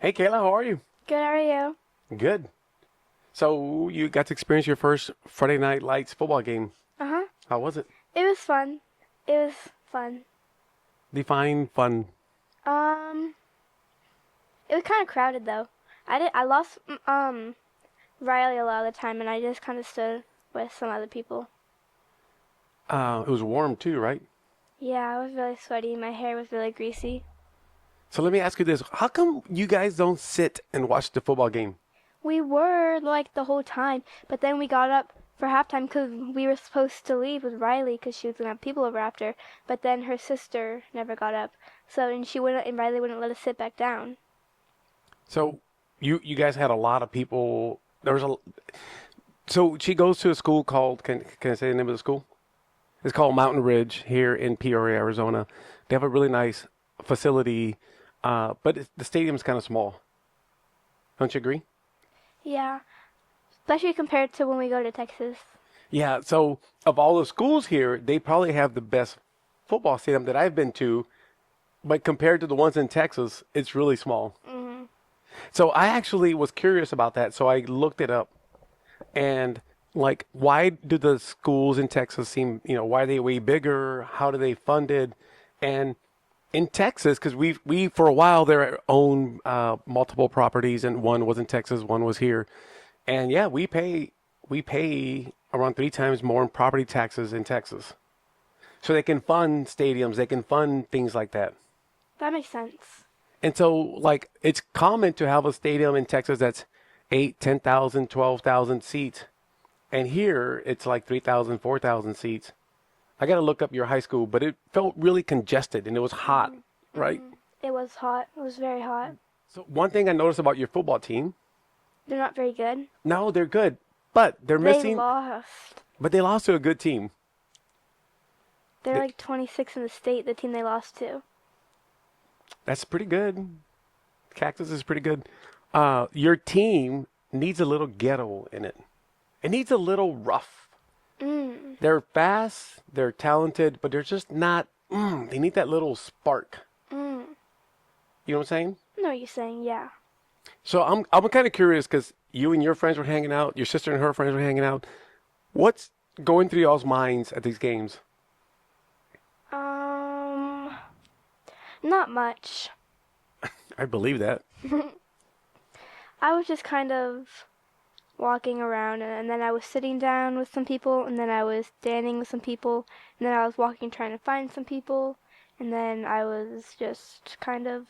Hey Kayla, how are you? Good, how are you? Good. So you got to experience your first Friday Night Lights football game. Uh-huh. How was it? It was fun. It was fun. Define fun. Um, it was kind of crowded though. I lost Riley a lot of the time, and I just kind of stood with some other people. It was warm too, right? Yeah, I was really sweaty. My hair was really greasy. So let me ask you this: how come you guys don't sit and watch the football game? We were like the whole time, but then we got up for halftime because we were supposed to leave with Riley because she was gonna have people over after. But then her sister never got up, so and Riley wouldn't let us sit back down. So you guys had a lot of people. There was a so she goes to a school called can I say the name of the school? It's called Mountain Ridge here in Peoria, Arizona. They have a really nice facility, but the stadium's kind of small. Don't you agree? Yeah, especially compared to when we go to Texas. Yeah, so of all the schools here, they probably have the best football stadium that I've been to, but compared to the ones in Texas, it's really small. Hmm. So I actually was curious about that, so I looked it up and like why do the schools in Texas seem, why are they way bigger? How do they funded? And in Texas, because we for a while there owned multiple properties, and one was in Texas, one was here, and yeah, we pay around three times more in property taxes in Texas. So they can fund stadiums, they can fund things like that. That makes sense. And so like it's common to have a stadium in Texas that's 8, 10,000, 12,000 seats. And here it's like 3,000, 4,000 seats. I got to look up your high school, but it felt really congested and it was hot, Hmm. right? Hmm. It was hot. It was very hot. So one thing I noticed about your football team, They're not very good. no, they're good, but they're They missing, lost. but they lost to a good team. They're They, like 26 in the state, the team they lost to. that's pretty good. Cactus is pretty good. Your team needs a little ghetto in it. It needs a little rough. Mm. They're fast, they're talented, but they're just not. They need that little spark. Mm. You know what I'm saying? I know what you're saying, yeah. So I'm kind of curious because you and your friends were hanging out, your sister and her friends were hanging out. What's going through y'all's minds at these games? Um, Not much. I believe that. I was just kind of walking around, and then I was sitting down with some people, and then I was standing with some people, and then I was walking trying to find some people, and then I was just kind of,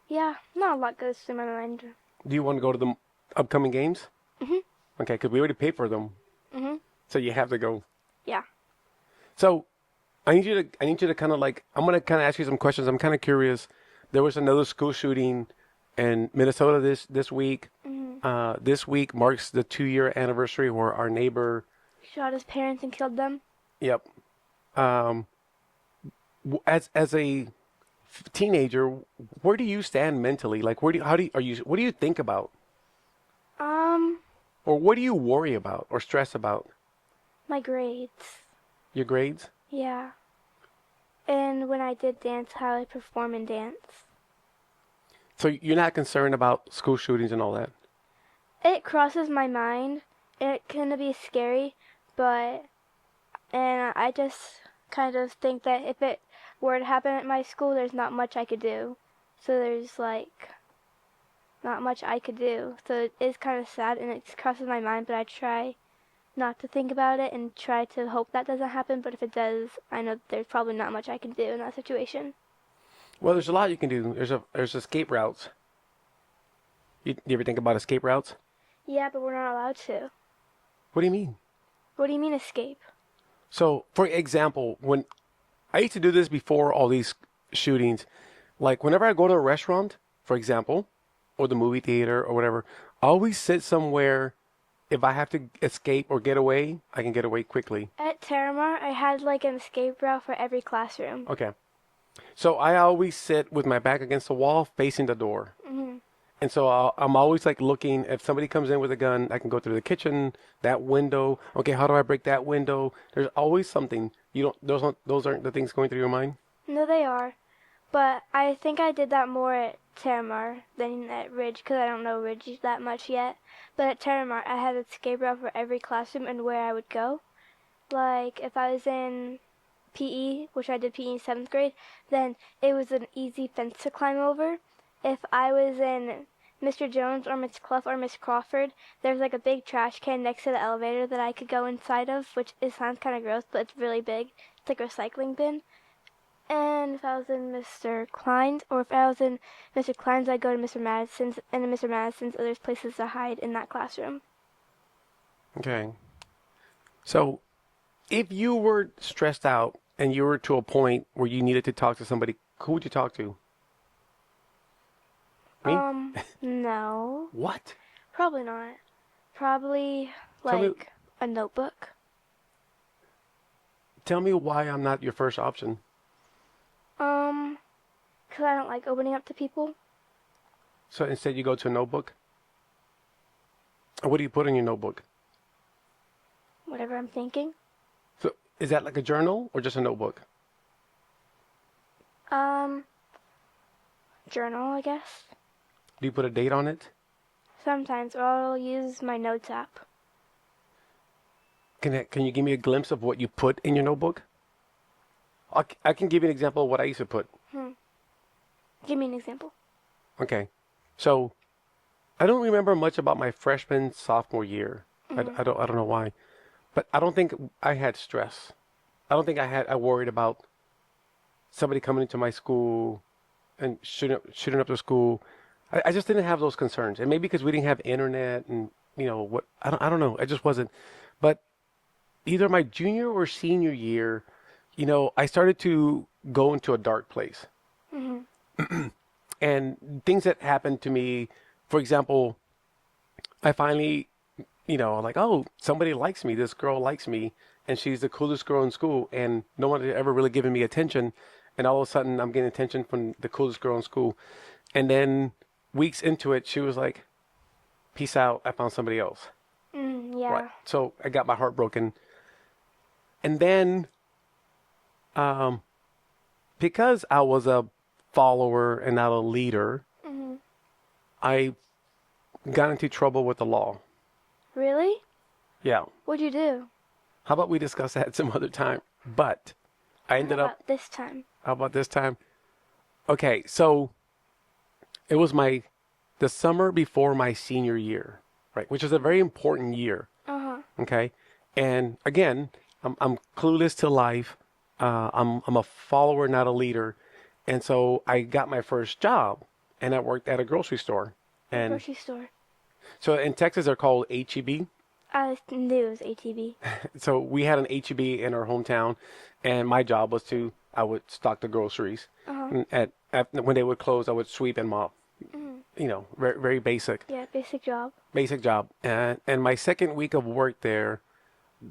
yeah, not a lot goes through my mind. Do you want to go to the upcoming games? Mhm. Okay, because we already paid for them, Mhm. so you have to go. Yeah. So I need you to kind of like I'm gonna kind of ask you some questions. I'm kind of curious. There was another school shooting in Minnesota this week. Mhm. This week marks the 2-year anniversary where our neighbor. Shot his parents and killed them. Yep. Um, as a teenager, where do you stand mentally? Like, where do how do you, are you? What do you think about, Um, or what do you worry about or stress about? my grades. Your grades? Yeah. And when I did dance, how I perform in dance. So you're not concerned about school shootings and all that? It crosses my mind. It can be scary, but and I just kind of think that if it were to happen at my school, there's not much I could do. So there's like not much I could do. So it is kind of sad and it crosses my mind, but I try not to think about it and try to hope that doesn't happen. But if it does, I know there's probably not much I can do in that situation. Well, there's a lot you can do. There's escape routes. You ever think about escape routes? Yeah, but we're not allowed to. What do you mean? What do you mean escape? So, for example, when I used to do this before all these shootings, like whenever I go to a restaurant, for example, or the movie theater or whatever, I always sit somewhere. If I have to escape or get away, I can get away quickly. At Terramar, I had like an escape route for every classroom. Okay. So I always sit with my back against the wall facing the door. Hmm. And so I'm always like looking, if somebody comes in with a gun, I can go through the kitchen, that window. Okay, how do I break that window? There's always something. You don't, those aren't the things going through your mind? No, they are. But I think I did that more at Terramar than at Ridge because I don't know Ridge that much yet. But at Terramar, I had a escape route for every classroom and where I would go. Like if I was in PE, which I did PE in 7th grade, then it was an easy fence to climb over. If I was in Mr. Jones or Miss Clough or Miss Crawford, there's like a big trash can next to the elevator that I could go inside of, which it sounds kind of gross, but it's really big. It's like a recycling bin. And if I was in Mr. Klein's, or if I was in Mr. Klein's, I'd go to Mr. Madison's, and in Mr. Madison's, there's places to hide in that classroom. Okay. So if you were stressed out and you were to a point where you needed to talk to somebody, who would you talk to? Me? No, What? probably not. Probably Tell me, like a notebook. tell me why I'm not your first option. Because I don't like opening up to people. So instead you go to a notebook? And what do you put in your notebook? Whatever I'm thinking. So is that like a journal or just a notebook? Um, Journal, I guess. Do you put a date on it? Sometimes, or I'll use my notes app. Can you give me a glimpse of what you put in your notebook? I can give you an example of what I used to put. Give me an example. Okay. So I don't remember much about my freshman, sophomore year. I don't know why. But I don't think I had stress. I don't think I worried about somebody coming into my school and shooting up the school. I just didn't have those concerns. And maybe because we didn't have internet and what I don't know. I just wasn't. But either my junior or senior year, I started to go into a dark place. And things that happened to me, for example, I finally, like, oh, somebody likes me. This girl likes me, and she's the coolest girl in school, and no one had ever really given me attention. And all of a sudden, I'm getting attention from the coolest girl in school. And then weeks into it, she was like, peace out. I found somebody else. Yeah. Right. So I got my heart broken. And then, because I was a follower and not a leader, I got into trouble with the law. Really? Yeah. What'd you do? How about we discuss that some other time? But I ended How up. about this time? How about this time? Okay, so it was the summer before my senior year, right? Which is a very important year. Okay, and again, I'm clueless to life. I'm a follower, not a leader, and so I got my first job, and I worked at a grocery store. And Grocery store. so in Texas, they're called HEB. I knew it was ATV. So we had an HEB in our hometown, and my job was I would stock the groceries. And when they would close, I would sweep and mop. Very, very basic. Yeah, basic job. Basic job. And my second week of work there,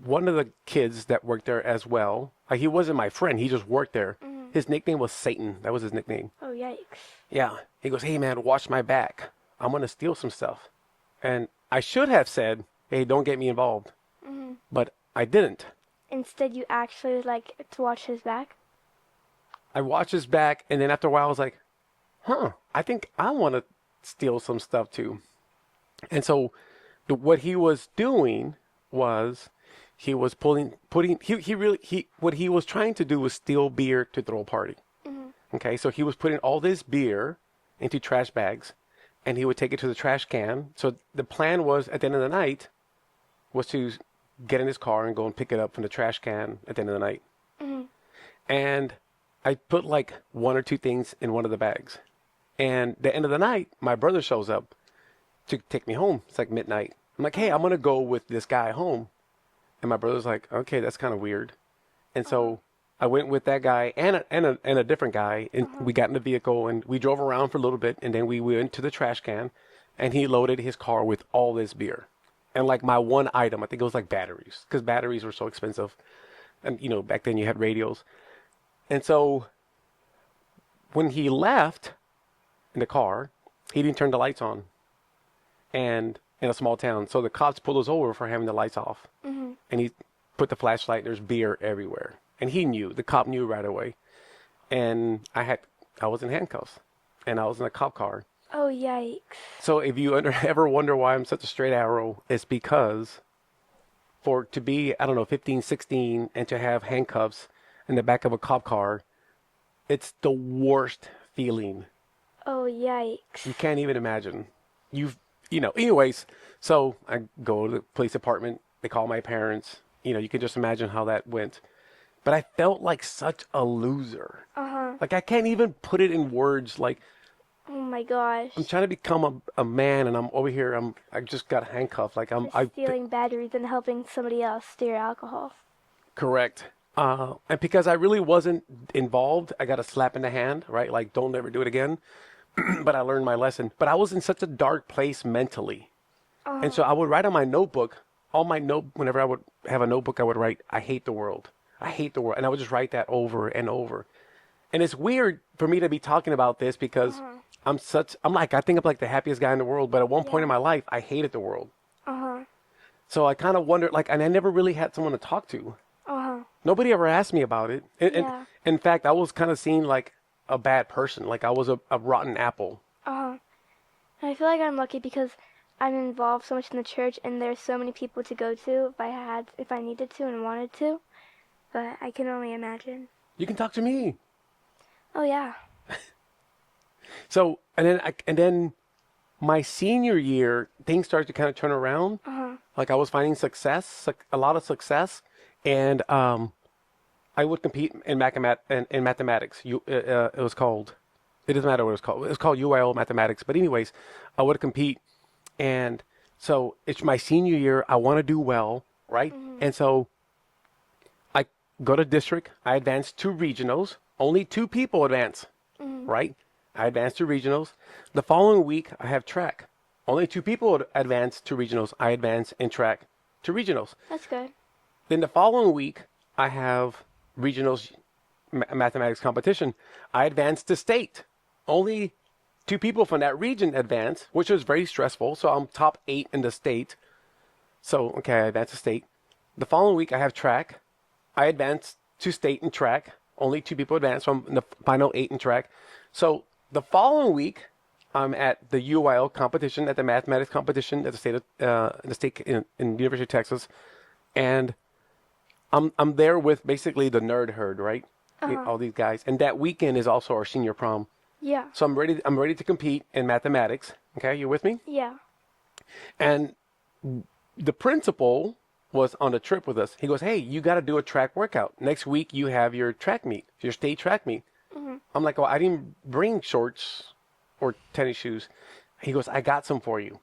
one of the kids that worked there as well, he wasn't my friend, he just worked there. His nickname was Satan. That was his nickname. Oh, yikes. Yeah. He goes, hey man, watch my back. I'm going to steal some stuff. And I should have said, hey, don't get me involved. But I didn't. Instead, you actually like to watch his back? I watched his back, and then after a while, I was like, I think I want to steal some stuff too. And so what he was doing was he was what he was trying to do was steal beer to throw a party. Okay, so he was putting all this beer into trash bags, and he would take it to the trash can. So the plan was, at the end of the night, was to get in his car and go and pick it up from the trash can at the end of the night. And I put like one or two things in one of the bags. And the end of the night, my brother shows up to take me home. It's like midnight. I'm like, hey, I'm going to go with this guy home. And my brother's like, okay, that's kind of weird. And so I went with that guy and a different guy. And we got in the vehicle and we drove around for a little bit. And then we went to the trash can and he loaded his car with all this beer. And like my one item, I think it was like batteries, because batteries were so expensive. And, back then you had radios. And so when he left in the car, he didn't turn the lights on. And in a small town. So the cops pulled us over for having the lights off. And he put the flashlight, there's beer everywhere. And he knew, the cop knew right away. And I was in handcuffs. and I was in a cop car. Oh, yikes. So if you ever wonder why I'm such a straight arrow, it's because for to be, I don't know, 15, 16, and to have handcuffs in the back of a cop car, it's the worst feeling. Oh, You yikes. can't even imagine. You've, anyways, so I go to the police department. They call my parents. You can just imagine how that went. But I felt like such a loser. Uh-huh. Like I can't even put it in words. Like Oh my gosh. I'm trying to become a man, and I'm over here. I just got handcuffed. Like For stealing batteries and helping somebody else steer alcohol. correct. And because I really wasn't involved, I got a slap in the hand, right? Like don't ever do it again. But I learned my lesson. But I was in such a dark place mentally, and Uh-huh. so I would write on my notebook. All my note Whenever I would have a notebook, I would write, "I hate the world. I hate the world," and I would just write that over and over. And it's weird for me to be talking about this because Uh-huh. I think I'm like the happiest guy in the world, but at one point in Yeah. my life, I hated the world. Uh-huh. So I kind of wondered, like, and I never really had someone to talk to. Uh-huh. Nobody ever asked me about it. And Yeah. in fact, I was kind of seen like a bad person, like I was a rotten apple. Uh-huh. And I feel like I'm lucky because I'm involved so much in the church and there's so many people to go to if I needed to and wanted to. But I can only imagine. You can talk to me. Oh yeah. So, and then my senior year, things started to kind of turn around. Uh-huh. Like I was finding a lot of success, and I would compete in mathematics. It was called. It doesn't matter what it was called. It was called UIL mathematics. But anyways, I would compete, and so it's my senior year. I want to do well, right? Mhm. And so I go to district. I advance to regionals. Only two people advance, Mhm. right? I advance to regionals. The following week, I have track. Only two people advance to regionals. I advance in track to regionals. That's good. Then the following week, I have regionals mathematics competition. I advanced to state. Only two people from that region advance, which was very stressful. So I'm top 8 in the state. So, okay, I advanced to state. The following week, I have track. I advanced to state in track. Only two people advanced from the final 8 in track. So the following week, I'm at the UIL competition, at the mathematics competition at the state in University of Texas, and I'm there with basically the nerd herd, right? Uh-huh. All these guys, and that weekend is also our senior prom. Yeah. So I'm ready. I'm ready to compete in mathematics. Okay, you with me? Yeah. And the principal was on the trip with us. He goes, "Hey, you got to do a track workout next week. You have your track meet, your state track meet." Mhm. I'm like, "Oh, I didn't bring shorts or tennis shoes." He goes, "I got some for you."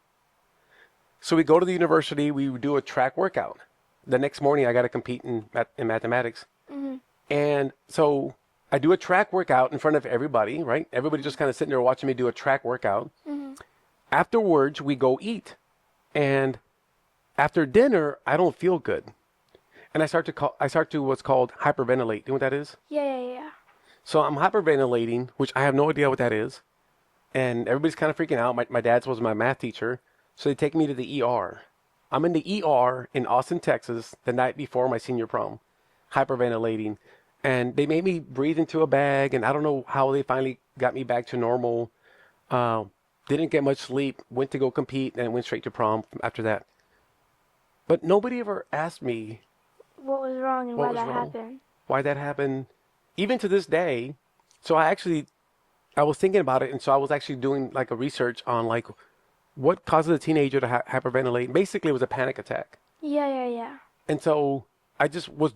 So we go to the university. We do a track workout. The next morning, I got to compete in mathematics. Mhm. And so I do a track workout in front of everybody, right? Everybody just kind of sitting there watching me do a track workout. Mhm. Afterwards, we go eat. And after dinner, I don't feel good. And I start to what's called hyperventilate. You know what that is? Yeah. Yeah. Yeah. So I'm hyperventilating, which I have no idea what that is. And everybody's kind of freaking out. My dad's was my math teacher. So they take me to the ER. I'm in the ER in Austin, Texas, the night before my senior prom, hyperventilating. And they made me breathe into a bag, and I don't know how they finally got me back to normal. Uh, didn't get much sleep, went to go compete, and went straight to prom after that. But nobody ever asked me What was wrong and what why was that wrong, happened? why that happened, even to this day. So I was thinking about it, and so I was actually doing like a research on like what causes a teenager to hyperventilate. Basically, it was a panic attack. Yeah. Yeah. Yeah. And so I just was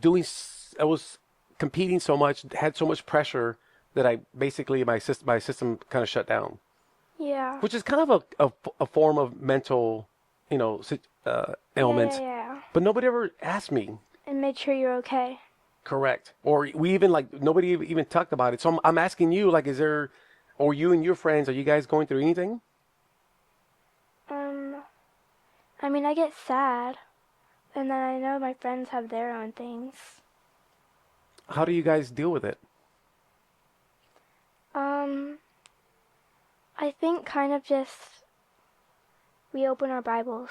I was competing so much, had so much pressure that I basically my system kind of shut down, Yeah. which is kind of a form of mental, Yeah. Yeah. ailments. Yeah. But nobody ever asked me. And make sure you're okay. Correct. Or we even like nobody even talked about it. So I'm asking you, like, is there, or you and your friends, are you guys going through anything? Um. I mean, I get sad, and then I know my friends have their own things. How do you guys deal with it? Um. I think kind of just we open our Bibles.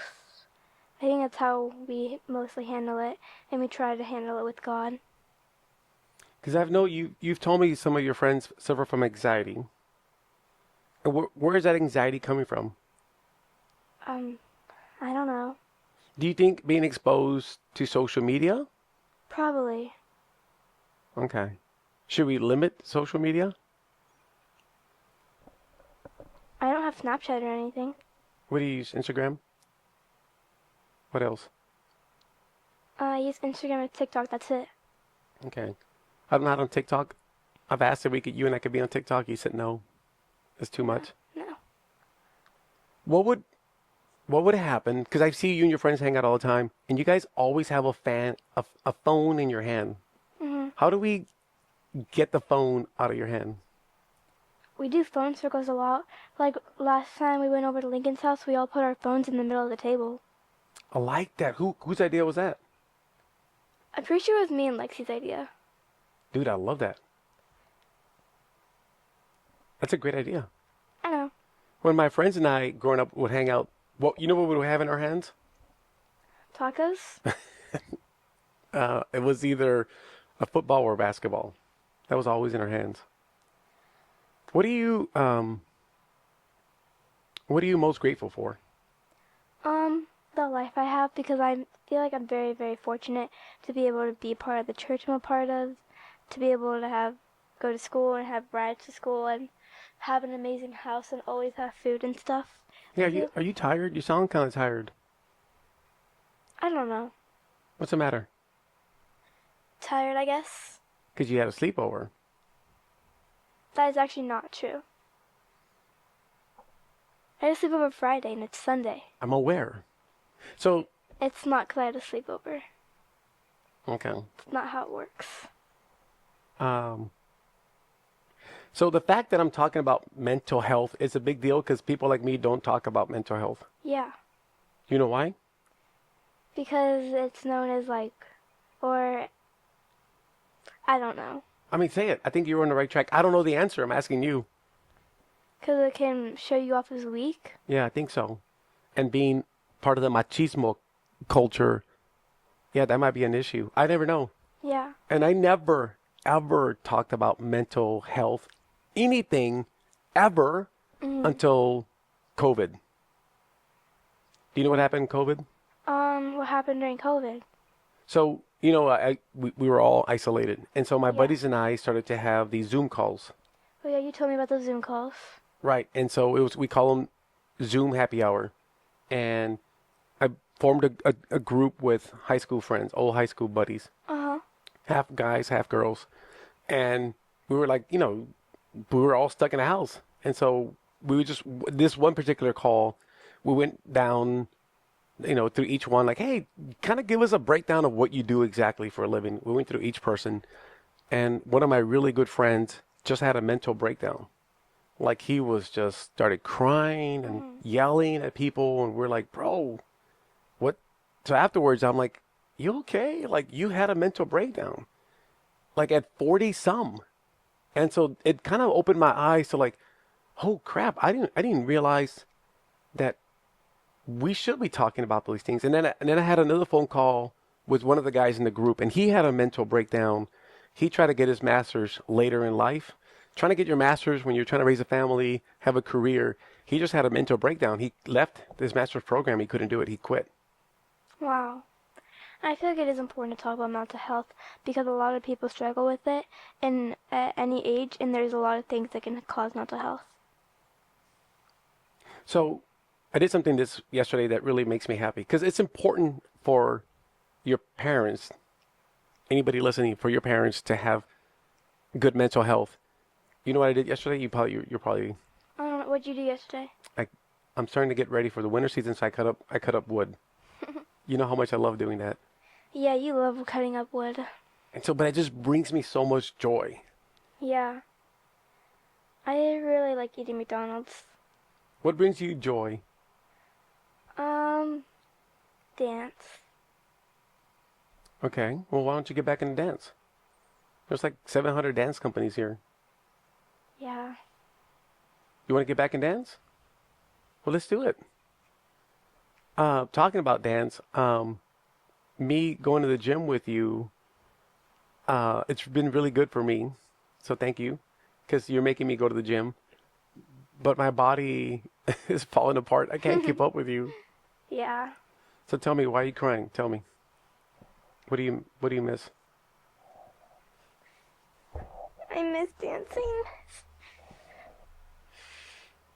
I think that's how we mostly handle it, and we try to handle it with God. Because I've know you've told me some of your friends suffer from anxiety. And where is that anxiety coming from? Um, I don't know. Do you think being exposed to social media? Probably. Okay. Should we limit social media? I don't have Snapchat or anything. What do you use? Instagram? What else? I use Instagram and TikTok. That's it. Okay. I'm not on TikTok. I've asked if you and I could be on TikTok. You said no. It's too No, much. no. What would what would happen? Because I see you and your friends hang out all the time, and you guys always have a phone in your hand. Mhm. How do we get the phone out of your hand? We do phone circles a lot. Like last time we went over to Lincoln's house, we all put our phones in the middle of the table. I like that. Whose idea was that? I'm pretty sure it was me and Lexi's idea. Dude, I love that. That's a great idea. I know. When my friends and I growing up would hang out, you know what we would have in our hands? Tacos? It was either a football or basketball. That was always in our hands. What do you um what are you most grateful for? The life I have because I feel like I'm very, very fortunate to be able to be part of the church I'm a part of, to be able to go to school and have rides to school and have an amazing house and always have food and stuff. Yeah, I feel, are you tired? You sound kind of tired. I don't know, What's the matter? tired, I guess. Because you had a sleepover. That is actually not true. I had a sleepover Friday and it's Sunday. I'm aware. So, It's not 'cause I had a sleepover. okay. It's not how it works. Um, so the fact that I'm talking about mental health is a big deal because people like me don't talk about mental health. Yeah, You know why? because it's known as like, or I don't know. I mean, say it. I think you're on the right track. I don't know the answer. I'm asking you. Because it can show you off as weak. Yeah, I think so. And being part of the machismo culture, yeah, that might be an issue. I never know. Yeah. And I never, ever talked about mental health, anything, ever Mm. until COVID. Do you know what happened in COVID? What happened during COVID? So, we were all isolated. And so my Yeah. buddies and I started to have these Zoom calls. Oh yeah, you told me about those Zoom calls. Right. And so we call them Zoom happy hour. And I formed a group with high school friends, old high school buddies, Uh-huh. half guys, half girls. And we were like, we were all stuck in the house. And so we would just, this one particular call, we went down, through each one, like, hey, kind of give us a breakdown of what you do exactly for a living. We went through each person. And one of my really good friends just had a mental breakdown. Like he was just started crying and yelling at people. And we're like, bro, what? So afterwards, I'm like, you okay? Like you had a mental breakdown, like at 40 some. And so it kind of opened my eyes to like, oh crap, I didn't realize that we should be talking about those things. And then I had another phone call with one of the guys in the group, and he had a mental breakdown. He tried to get his master's later in life. Trying to get your master's when you're trying to raise a family, have a career. He just had a mental breakdown. He left this master's program. He couldn't do it. He quit. Wow. I feel like it is important to talk about mental health because a lot of people struggle with it in at any age, and there's a lot of things that can cause mental health. So I did something this yesterday that really makes me happy because it's important for your parents, anybody listening, for your parents to have good mental health. You know what I did yesterday? You're probably I don't know, what'd you do yesterday? I, I'm starting to get ready for the winter season, so I cut up wood. You know how much I love doing that. Yeah, you love cutting up wood. And so, but it just brings me so much joy. Yeah. I really like eating McDonald's. What brings you joy? Um, dance. Okay, well, why don't you get back into dance? There's like 700 dance companies here. Yeah. You want to get back in dance? Well, let's do it. Talking about dance, me going to the gym with you, it's been really good for me. So thank you, because you're making me go to the gym. but my body is falling apart. I can't keep up with you. Yeah. So tell me, why are you crying? Tell me. What do you miss? I miss dancing.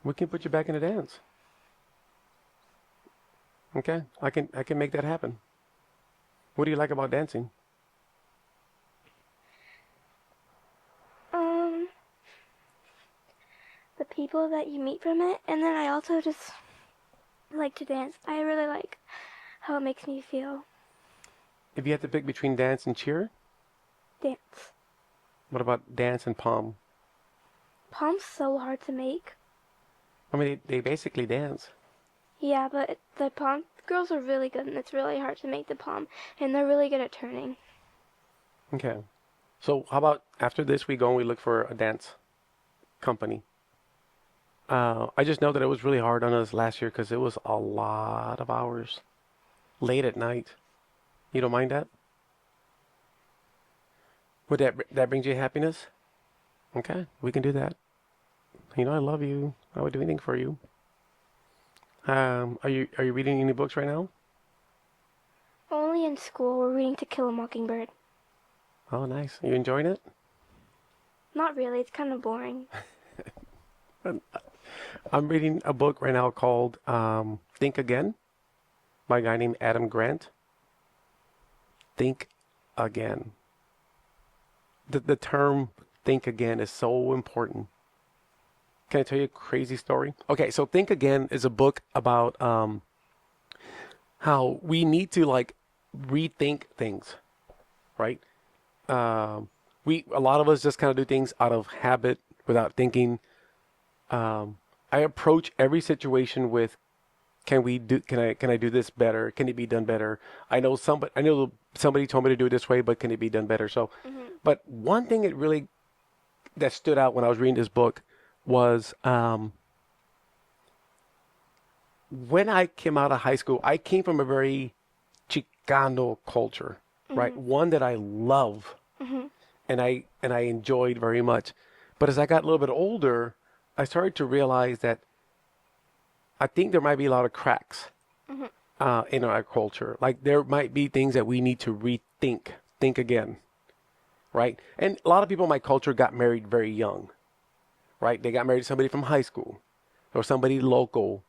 We can put you back in the dance. Okay? I can make that happen. What do you like about dancing? Um, the people that you meet from it, and then I also just like to dance. I really like how it makes me feel. If you had to pick between dance and cheer, Dance. what about dance and palm? Palm's so hard to make. I mean, they basically dance. Yeah, but the palm girls are really good, and it's really hard to make the palm, and they're really good at turning. Okay. So how about after this we go and we look for a dance company? I just know that it was really hard on us last year because it was a lot of hours late at night. You don't mind that? Would that brings you happiness? Okay, we can do that. You know I love you. I would do anything for you. Are you reading any books right now? Only in school we're reading To Kill a Mockingbird. Oh, nice. You enjoying it? Not really, it's kind of boring. I'm reading a book right now called Think Again by a guy named Adam Grant. Think again. The term think again is so important. Can I tell you a crazy story? Okay, so Think Again is a book about how we need to like rethink things, right? We a lot of us just kind of do things out of habit without thinking. I approach every situation with can I do this better? Can it be done better? I know somebody told me to do it this way, but can it be done better? So, but one thing that stood out when I was reading this book was when I came out of high school, I came from a very Chicano culture, right? One that I love and I enjoyed very much. But as I got a little bit older, I started to realize that I think there might be a lot of cracks in our culture. Like there might be things that we need to rethink, think again, right? And a lot of people in my culture got married very young, right? They got married to somebody from high school or somebody local,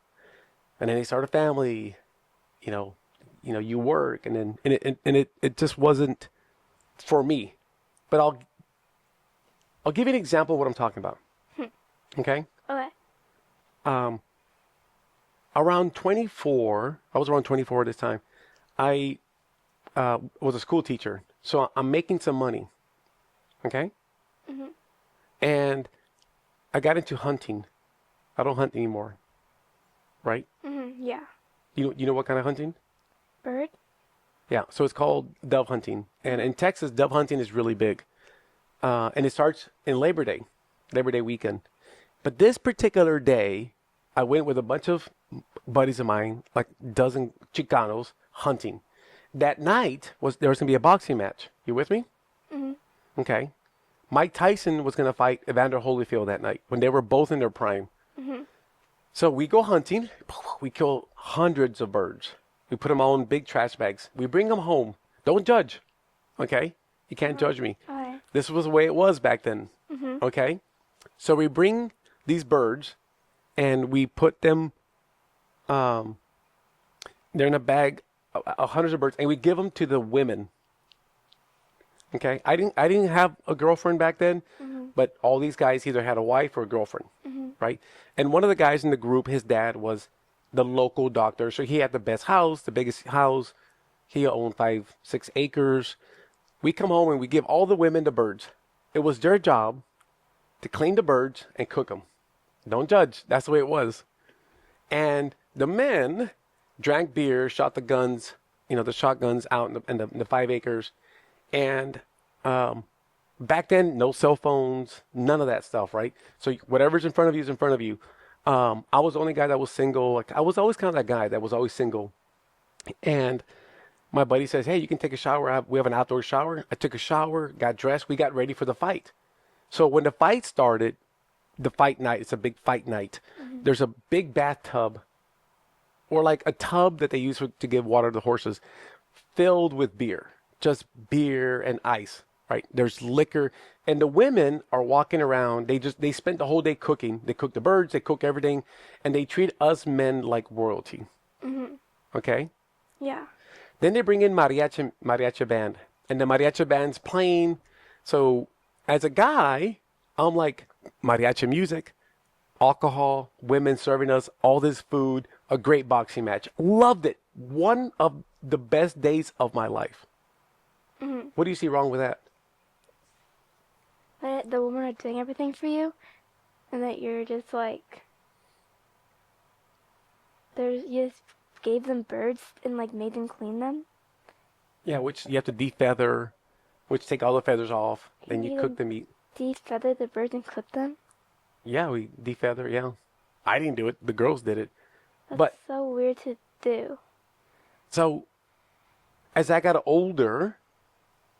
and then they start a family. You know, you work, and then it just wasn't for me. But I'll give you an example of what I'm talking about. Okay. Okay. Um, Around 24, I was around 24 at this time. I was a school teacher, so I'm making some money. Okay. And I got into hunting. I don't hunt anymore, right? Yeah. You know what kind of hunting? Bird? Yeah, so it's called dove hunting. And in Texas, dove hunting is really big. And it starts in Labor Day weekend. But this particular day, I went with a bunch of buddies of mine, like a dozen Chicanos, hunting. That night, there was going to be a boxing match. You with me? Okay. Mike Tyson was going to fight Evander Holyfield that night when they were both in their prime. So we go hunting. We kill hundreds of birds. We put them all in big trash bags. We bring them home. Don't judge, okay? You can't judge me. Okay. This was the way it was back then, okay? So we bring these birds and we put them, they're in a bag, hundreds of birds, and we give them to the women. Okay, I didn't have a girlfriend back then, but all these guys either had a wife or a girlfriend, right? And one of the guys in the group, his dad was the local doctor, so he had the best house, the biggest house. He owned 5, 6 acres. We come home and we give all the women the birds. It was their job to clean the birds and cook them. Don't judge. That's the way it was. And the men drank beer, shot the guns, the shotguns out in the 5 acres. And back then, no cell phones, none of that stuff, right? So whatever's in front of you is in front of you. I was the only guy that was single. Like I was always kind of that guy that was always single. And my buddy says, "Hey, you can take a shower. We have an outdoor shower." I took a shower, got dressed. We got ready for the fight. So when the fight started, the fight night. It's a big fight night. Hmm. There's a big bathtub or like a tub that they use to give water to the horses filled with beer, just beer and ice, right? There's liquor, and the women are walking around. They spent the whole day cooking. They cook the birds, they cook everything, and they treat us men like royalty. Hmm. Okay? Yeah. Then they bring in mariachi band, and the mariachi band's playing. So as a guy, I'm like mariachi music, alcohol, women serving us all this food, a great boxing match. Loved it. One of the best days of my life. Hmm. What do you see wrong with that? That the women are doing everything for you, and that you're just like, you just gave them birds and like made them clean them. Yeah, which you have to defeather, which take all the feathers off. Then You you cook even the meat. defeather the birds and cook them. Yeah, we defeather. Yeah, I didn't do it. The girls did it. That's But so weird to do. so as I got older,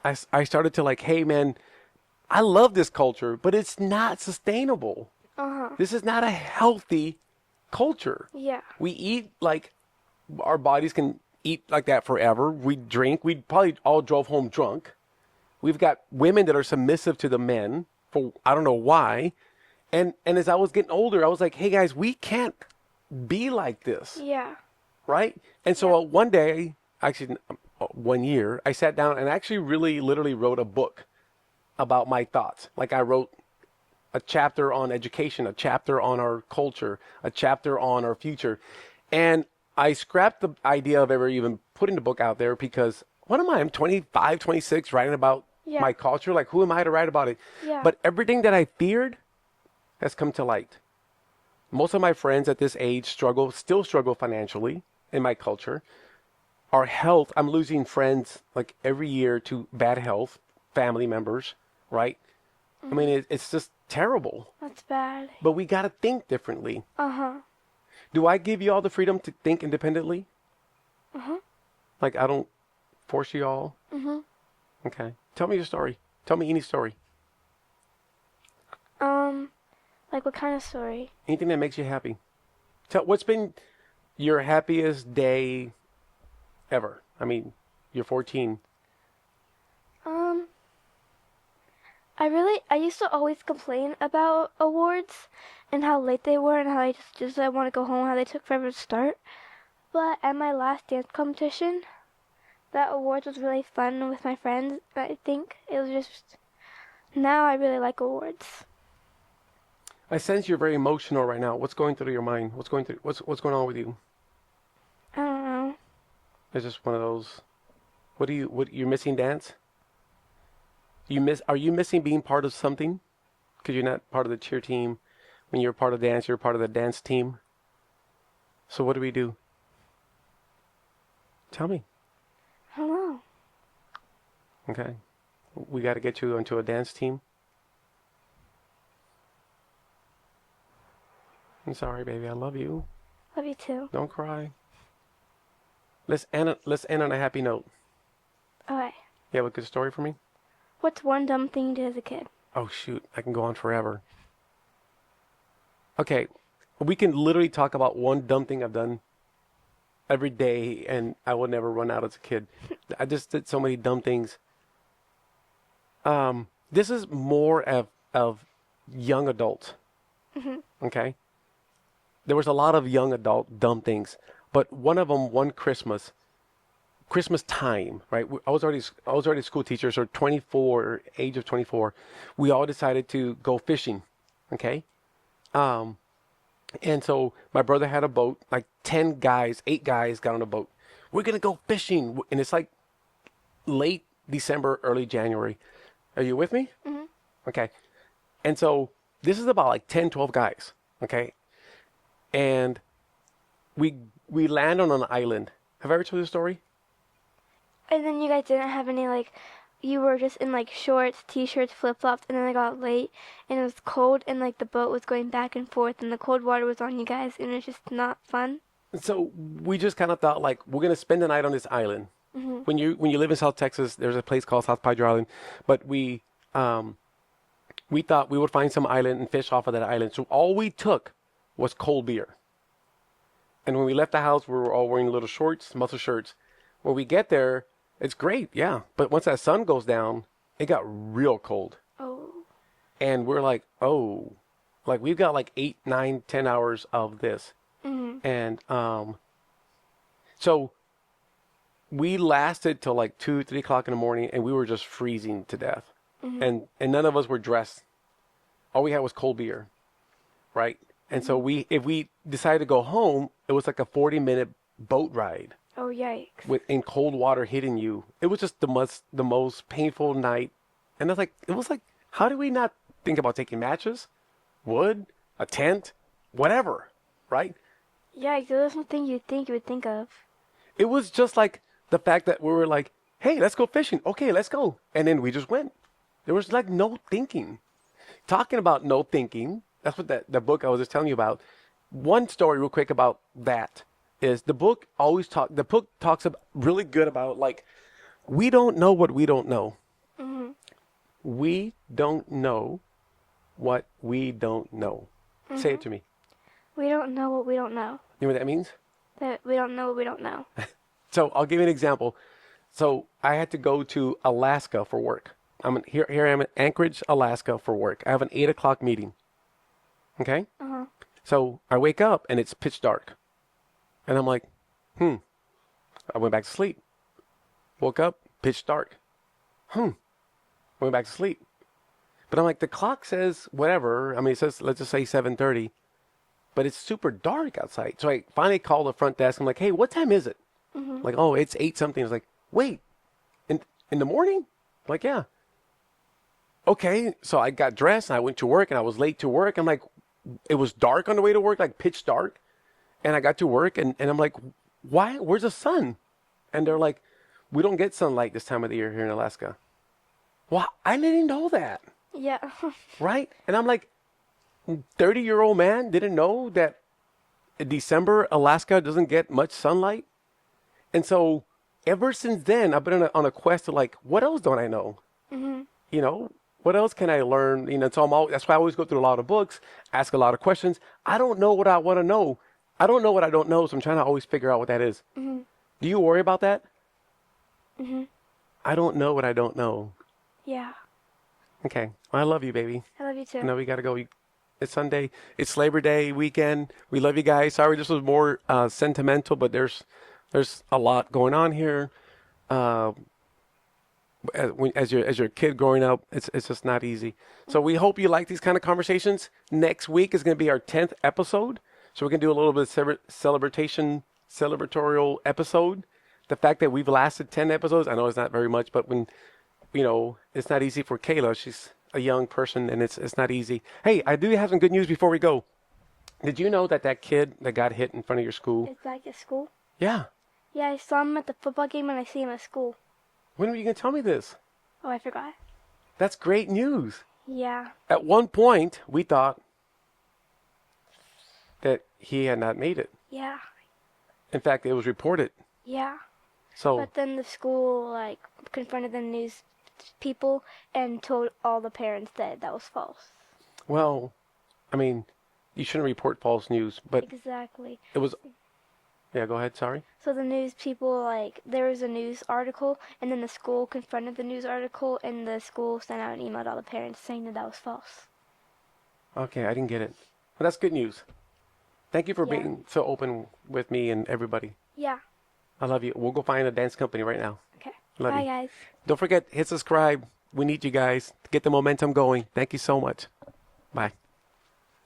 I started to like, hey man, I love this culture, but it's not sustainable. Uh huh. This is not a healthy culture. Yeah. We eat like our bodies can eat like that forever. We drink. We probably all drove home drunk. We've got women that are submissive to the men for I don't know why. And as I was getting older, I was like, hey guys, we can't be like this, Yeah. right? And so one day, actually 1 year, I sat down and actually really literally wrote a book about my thoughts. Like I wrote a chapter on education, a chapter on our culture, a chapter on our future. And I scrapped the idea of ever even putting the book out there because what am I? I'm 25, 26, writing about Yeah. my culture. Like, who am I to write about it? Yeah. But everything that I feared has come to light. Most of my friends at this age still struggle financially in my culture. Our health, I'm losing friends like every year to bad health, family members, right? I mean, it's just terrible. That's bad. But we got to think differently. Uh huh. Do I give you all the freedom to think independently? Uh huh. Like, I don't force you all? Mhm. Okay. Tell me your story. Tell me any story. Like what kind of story? Anything that makes you happy. What's been your happiest day ever? I mean, you're 14. Um, I used to always complain about awards and how late they were and how I want to go home, how they took forever to start. But at my last dance competition, that awards was really fun with my friends. I think it was just, now I really like awards. I sense you're very emotional right now. What's going through your mind? What's going on with you? I don't know. It's just one of those. What you're missing dance? Are you missing being part of something? Because you're not part of the cheer team. When you're part of dance, you're part of the dance team. So what do we do? Tell me. I don't know. Okay. We got to get you onto a dance team. I'm sorry, baby. I love you. Love you too. Don't cry. Let's end on a happy note. Okay. You have a good story for me? What's one dumb thing you did as a kid? Oh shoot, I can go on forever. Okay, we can literally talk about one dumb thing I've done every day, and I will never run out as a kid. I just did so many dumb things. This is more of young adults. Mhm. Okay, there was a lot of young adult dumb things, but one of them, one Christmas time, right? I was already a school teacher, so 24, age of 24, we all decided to go fishing. Okay, and so my brother had a boat, like 10 guys, 8 guys got on a boat. We're gonna go fishing, and it's like late December, early January. Are you with me? Mhm. Okay, and so this is about like 10, 12 guys. Okay, and we land on an island. Have I ever told you the story? And then you guys didn't have any like, you were just in like shorts, t-shirts, flip-flops, and then it got late and it was cold and like the boat was going back and forth and the cold water was on you guys and it was just not fun. So we just kind of thought like we're gonna spend the night on this island. Hmm. When you live in South Texas, there's a place called South Padre Island, but we thought we would find some island and fish off of that island. So all we took was cold beer. And when we left the house, we were all wearing little shorts, muscle shirts. When we get there, it's great, yeah. But once that sun goes down, it got real cold. Oh. And we're like, oh, like we've got like 8, 9, 10 hours of this. Mhm. And so we lasted till like 2, 3 o'clock in the morning, and we were just freezing to death. And none of us were dressed. All we had was cold beer, right? And so if we decided to go home, it was like a 40-minute boat ride Oh, yikes. in cold water hitting you. It was just the most painful night. And it was like, how do we not think about taking matches, wood, a tent, whatever, right? Yikes, those are some things you would think of. It was just like the fact that we were like, hey, let's go fishing. Okay, let's go. And then we just went. There was like no thinking. Talking about no thinking, that's what the book I was just telling you about. One story real quick about that is the book talks about really good about like, we don't know what we don't know. Mhm. We don't know what we don't know. Say it to me. We don't know what we don't know. You know what that means? That we don't know what we don't know. So I'll give you an example. So I had to go to Alaska for work. Here I am in Anchorage, Alaska for work. I have an 8 o'clock meeting. Okay? Uh-huh. So I wake up and it's pitch dark. And I'm like, I went back to sleep. Woke up, pitch dark. Went back to sleep. But I'm like, the clock says whatever. I mean, it says, let's just say 7:30. But it's super dark outside. So I finally called the front desk. I'm like, hey, what time is it? Like, oh, it's 8 something. I was like, wait, in the morning? Like, yeah. Okay, so I got dressed and I went to work and I was late to work. I'm like, it was dark on the way to work, like pitch dark. And I got to work and I'm like, why? Where's the sun? And they're like, we don't get sunlight this time of the year here in Alaska. Well, I didn't know that, Yeah. right? And I'm like, 30-year-old man didn't know that in December, Alaska doesn't get much sunlight. And so ever since then, I've been on a quest to like, what else don't I know? You know, what else can I learn? You know, so that's why I always go through a lot of books, ask a lot of questions. I don't know what I want to know. I don't know what I don't know, so I'm trying to always figure out what that is. Do you worry about that? I don't know what I don't know. Yeah. Okay. Well, I love you, baby. I love you too. I know we got to go. It's Sunday. It's Labor Day weekend. We love you guys. Sorry this was more sentimental, but there's a lot going on here. As your kid growing up, it's just not easy. So we hope you like these kind of conversations. Next week is going to be our 10th episode. So we're going to do a little bit of celebratorial episode. The fact that we've lasted 10 episodes, I know it's not very much, but when, it's not easy for Kayla. She's a young person and it's not easy. Hey, I do have some good news before we go. Did you know that kid that got hit in front of your school? It's like at school? Yeah. Yeah, I saw him at the football game and I see him at school. When were you going to tell me this? Oh, I forgot. That's great news. Yeah. At one point, we thought that he had not made it. Yeah. In fact, it was reported. Yeah. So, But then the school, like, confronted the news people and told all the parents that was false. well, I mean, you shouldn't report false news, but Exactly. it was. Yeah, go ahead. Sorry. So the news people, like, there was a news article, and then the school confronted the news article, and the school sent out an email to all the parents saying that was false. Okay, I didn't get it. Well, that's good news. Thank you for Yeah. being so open with me and everybody. Yeah. I love you. We'll go find a dance company right now. Okay. Love Bye, you. guys. Don't forget, hit subscribe. We need you guys to get the momentum going. Thank you so much. Bye.